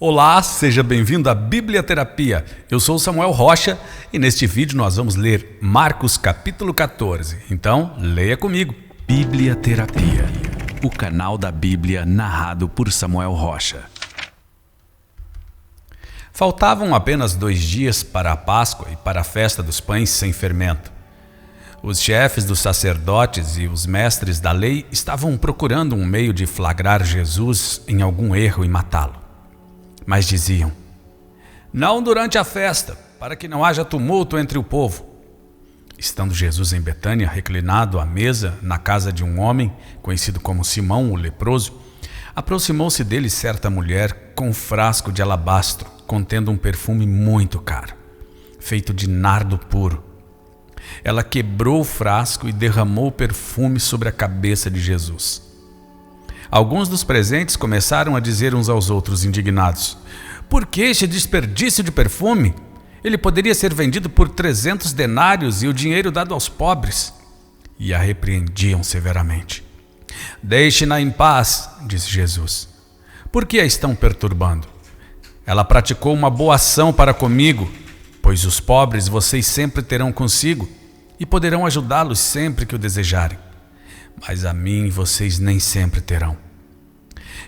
Olá, seja bem-vindo à Biblioterapia. Eu sou Samuel Rocha e neste vídeo nós vamos ler Marcos capítulo 14. Então, leia comigo. Biblioterapia, o canal da Bíblia narrado por Samuel Rocha. Faltavam apenas 2 dias para a Páscoa e para a festa dos pães sem fermento. Os chefes dos sacerdotes e os mestres da lei estavam procurando um meio de flagrar Jesus em algum erro e matá-lo. Mas diziam: não durante a festa, para que não haja tumulto entre o povo. Estando Jesus em Betânia, reclinado à mesa na casa de um homem, conhecido como Simão, o leproso, aproximou-se dele certa mulher com um frasco de alabastro, contendo um perfume muito caro, feito de nardo puro. Ela quebrou o frasco e derramou o perfume sobre a cabeça de Jesus. Alguns dos presentes começaram a dizer uns aos outros, indignados: por que este desperdício de perfume? Ele poderia ser vendido por 300 denários e o dinheiro dado aos pobres. E a repreendiam severamente. Deixe-na em paz, disse Jesus. Por que a estão perturbando? Ela praticou uma boa ação para comigo, pois os pobres vocês sempre terão consigo e poderão ajudá-los sempre que o desejarem. Mas a mim vocês nem sempre terão.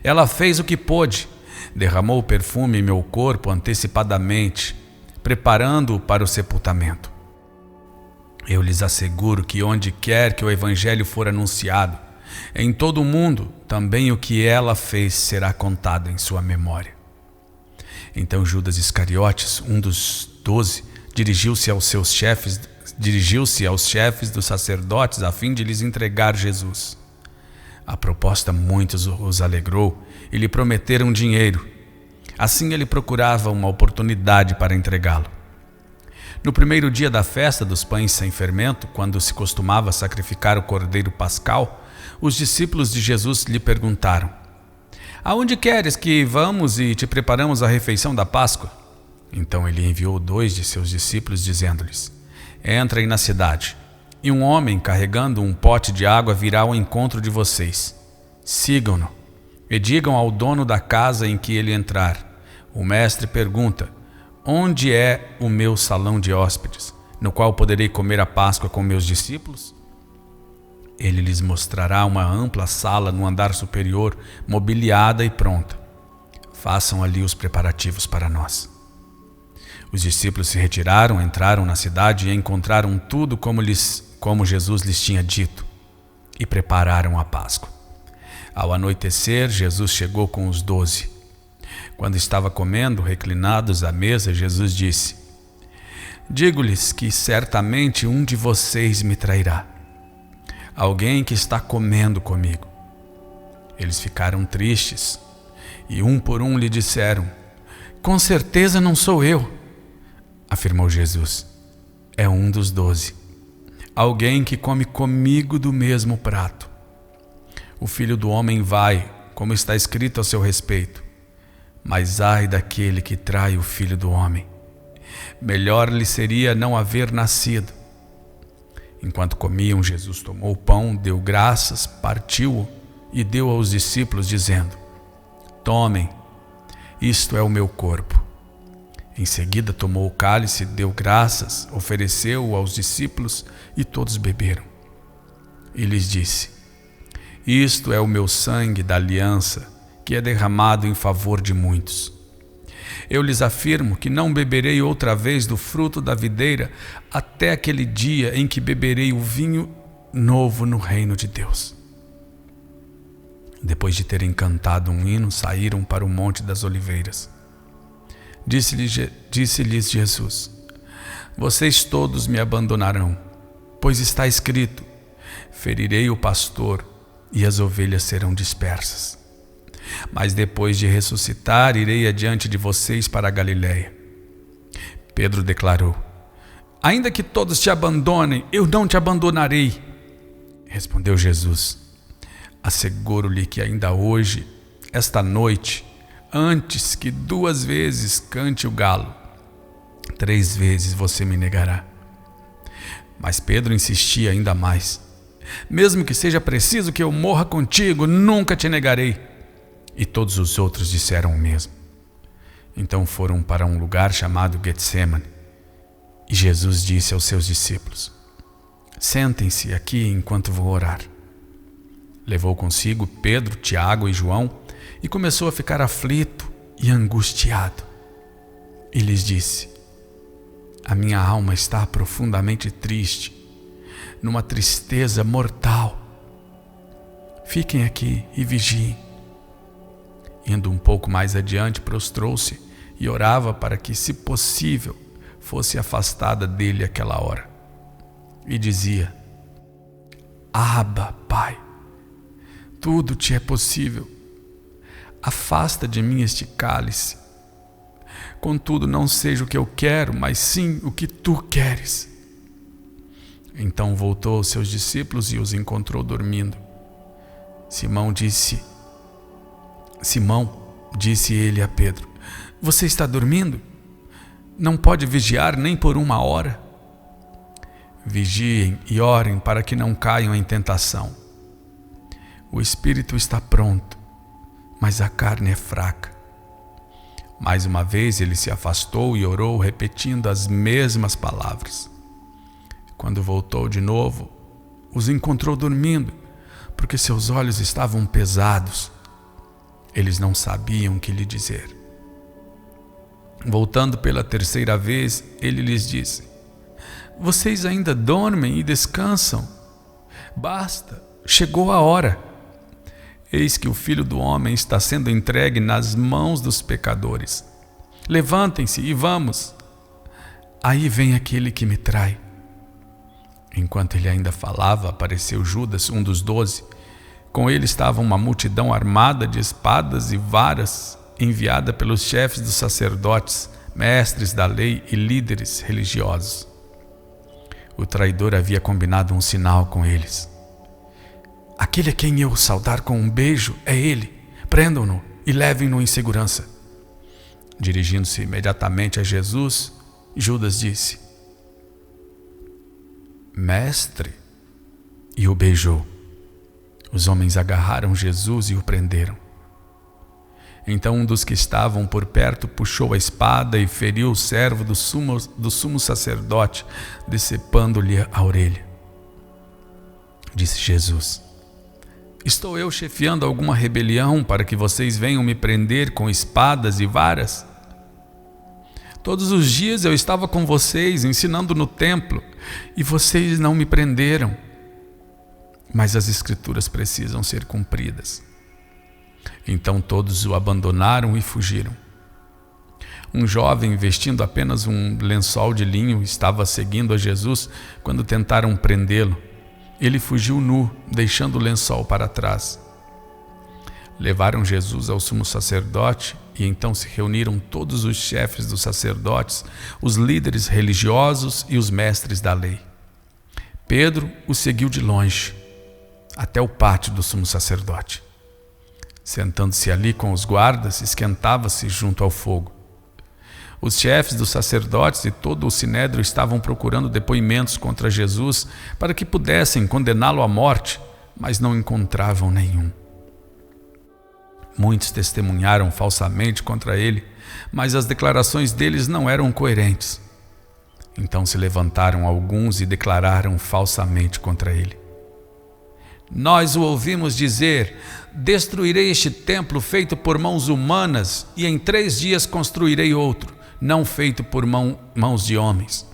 Ela fez o que pôde, derramou o perfume em meu corpo antecipadamente, preparando-o para o sepultamento. Eu lhes asseguro que onde quer que o Evangelho for anunciado, em todo o mundo, também o que ela fez será contado em sua memória. Então Judas Iscariotes, um dos 12, dirigiu-se aos chefes dos sacerdotes a fim de lhes entregar Jesus. A proposta muitos os alegrou e lhe prometeram dinheiro. Assim ele procurava uma oportunidade para entregá-lo. No primeiro dia da festa dos pães sem fermento, quando se costumava sacrificar o cordeiro pascal, os discípulos de Jesus lhe perguntaram: aonde queres que vamos e te preparamos a refeição da Páscoa? Então ele enviou 2 de seus discípulos, dizendo-lhes: entrem na cidade, e um homem carregando um pote de água virá ao encontro de vocês. Sigam-no e digam ao dono da casa em que ele entrar: o mestre pergunta: onde é o meu salão de hóspedes, no qual poderei comer a Páscoa com meus discípulos? Ele lhes mostrará uma ampla sala no andar superior, mobiliada e pronta. Façam ali os preparativos para nós. Os discípulos se retiraram, entraram na cidade e encontraram tudo como Jesus lhes tinha dito, e prepararam a Páscoa. Ao anoitecer, Jesus chegou com os 12. Quando estava comendo, reclinados à mesa, Jesus disse: digo-lhes que certamente um de vocês me trairá, alguém que está comendo comigo. Eles ficaram tristes e um por um lhe disseram: com certeza não sou eu. Afirmou Jesus: é um dos 12, alguém que come comigo do mesmo prato. O Filho do Homem vai, como está escrito a seu respeito, mas ai daquele que trai o Filho do Homem. Melhor lhe seria não haver nascido. Enquanto comiam, Jesus tomou o pão, deu graças, partiu-o e deu aos discípulos, dizendo: tomem, isto é o meu corpo. Em seguida tomou o cálice, deu graças, ofereceu-o aos discípulos e todos beberam. E lhes disse: isto é o meu sangue da aliança, que é derramado em favor de muitos. Eu lhes afirmo que não beberei outra vez do fruto da videira até aquele dia em que beberei o vinho novo no reino de Deus. Depois de terem cantado um hino, saíram para o Monte das Oliveiras. Disse-lhes Jesus: vocês todos me abandonarão, pois está escrito: ferirei o pastor e as ovelhas serão dispersas. Mas depois de ressuscitar, irei adiante de vocês para a Galiléia. Pedro declarou: ainda que todos te abandonem, eu não te abandonarei. Respondeu Jesus: asseguro-lhe que ainda hoje, esta noite, antes que 2 vezes cante o galo, 3 vezes você me negará. Mas Pedro insistia ainda mais: mesmo que seja preciso que eu morra contigo, nunca te negarei. E todos os outros disseram o mesmo. Então foram para um lugar chamado Getsemane. E Jesus disse aos seus discípulos: sentem-se aqui enquanto vou orar. Levou consigo Pedro, Tiago e João e começou a ficar aflito e angustiado. E lhes disse: a minha alma está profundamente triste, numa tristeza mortal. Fiquem aqui e vigiem. Indo um pouco mais adiante, prostrou-se e orava para que, se possível, fosse afastada dele aquela hora. E dizia: Abba, Pai, tudo te é possível. Afasta de mim este cálice. Contudo, não seja o que eu quero, mas sim o que tu queres. Então voltou aos seus discípulos e os encontrou dormindo. Simão, disse ele a Pedro: você está dormindo? Não pode vigiar nem por 1 hora? Vigiem e orem para que não caiam em tentação. O espírito está pronto, mas a carne é fraca. Mais uma vez ele se afastou e orou, repetindo as mesmas palavras. Quando voltou de novo, os encontrou dormindo, porque seus olhos estavam pesados. Eles não sabiam o que lhe dizer. Voltando pela 3ª vez, ele lhes disse: vocês ainda dormem e descansam? Basta, chegou a hora. Eis que o Filho do Homem está sendo entregue nas mãos dos pecadores. Levantem-se e vamos. Aí vem aquele que me trai. Enquanto ele ainda falava, apareceu Judas, um dos 12. Com ele estava uma multidão armada de espadas e varas, enviada pelos chefes dos sacerdotes, mestres da lei e líderes religiosos. O traidor havia combinado um sinal com eles. Aquele a quem eu saudar com um beijo é ele. Prendam-no e levem-no em segurança. Dirigindo-se imediatamente a Jesus, Judas disse: Mestre, e o beijou. Os homens agarraram Jesus e o prenderam. Então um dos que estavam por perto puxou a espada e feriu o servo do sumo sacerdote, decepando-lhe a orelha. Disse Jesus: estou eu chefiando alguma rebelião para que vocês venham me prender com espadas e varas? Todos os dias eu estava com vocês, ensinando no templo, e vocês não me prenderam. Mas as Escrituras precisam ser cumpridas. Então todos o abandonaram e fugiram. Um jovem, vestindo apenas um lençol de linho, estava seguindo a Jesus quando tentaram prendê-lo. Ele fugiu nu, deixando o lençol para trás. Levaram Jesus ao sumo sacerdote e então se reuniram todos os chefes dos sacerdotes, os líderes religiosos e os mestres da lei. Pedro o seguiu de longe, até o pátio do sumo sacerdote. Sentando-se ali com os guardas, esquentava-se junto ao fogo. Os chefes dos sacerdotes e todo o sinédrio estavam procurando depoimentos contra Jesus para que pudessem condená-lo à morte, mas não encontravam nenhum. Muitos testemunharam falsamente contra ele, mas as declarações deles não eram coerentes. Então se levantaram alguns e declararam falsamente contra ele. Nós o ouvimos dizer: destruirei este templo feito por mãos humanas e em 3 dias construirei outro, não feito por mãos de homens.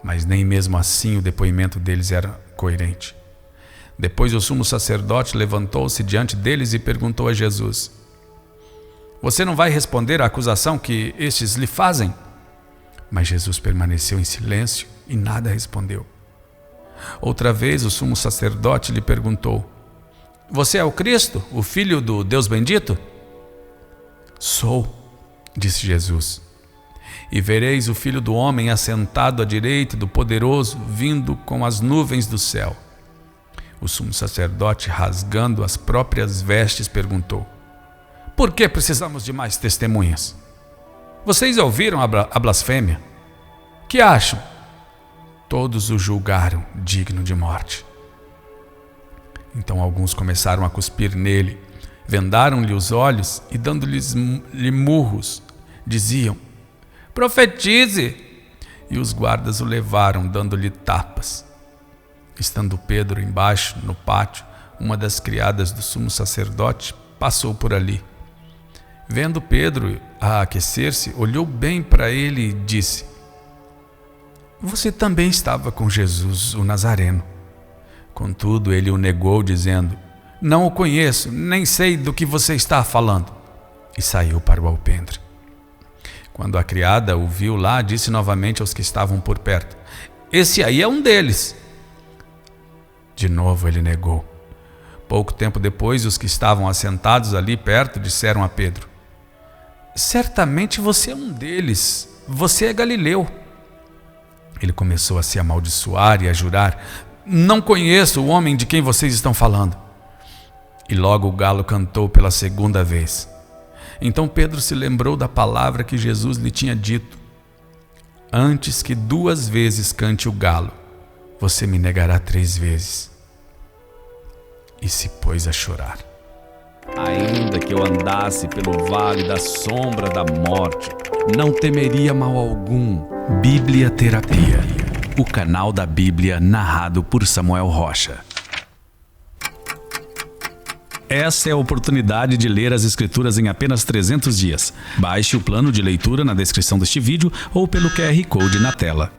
Mas nem mesmo assim o depoimento deles era coerente. Depois o sumo sacerdote levantou-se diante deles e perguntou a Jesus: você não vai responder à acusação que estes lhe fazem? Mas Jesus permaneceu em silêncio e nada respondeu. Outra vez o sumo sacerdote lhe perguntou: você é o Cristo, o Filho do Deus bendito? Sou, disse Jesus. E vereis o Filho do Homem assentado à direita do Poderoso, vindo com as nuvens do céu. O sumo sacerdote, rasgando as próprias vestes, perguntou: por que precisamos de mais testemunhas? Vocês ouviram a blasfêmia? Que acham? Todos o julgaram digno de morte. Então alguns começaram a cuspir nele, vendaram-lhe os olhos e, dando-lhe murros, Diziam: profetize! E os guardas o levaram, dando-lhe tapas. Estando Pedro embaixo, no pátio, uma das criadas do sumo sacerdote passou por ali. Vendo Pedro a aquecer-se, olhou bem para ele e disse: você também estava com Jesus, o Nazareno. Contudo, ele o negou, dizendo: não o conheço, nem sei do que você está falando. E saiu para o alpendre. Quando a criada o viu lá, disse novamente aos que estavam por perto: esse aí é um deles. De novo ele negou. Pouco tempo depois, os que estavam assentados ali perto disseram a Pedro: certamente você é um deles, você é galileu. Ele começou a se amaldiçoar e a jurar: não conheço o homem de quem vocês estão falando. E logo o galo cantou pela segunda vez. Então Pedro se lembrou da palavra que Jesus lhe tinha dito: antes que 2 vezes cante o galo, você me negará 3 vezes. E se pôs a chorar. Ainda que eu andasse pelo vale da sombra da morte, não temeria mal algum. Bíblia Terapia, o canal da Bíblia narrado por Samuel Rocha. Essa é a oportunidade de ler as Escrituras em apenas 300 dias. Baixe o plano de leitura na descrição deste vídeo ou pelo QR Code na tela.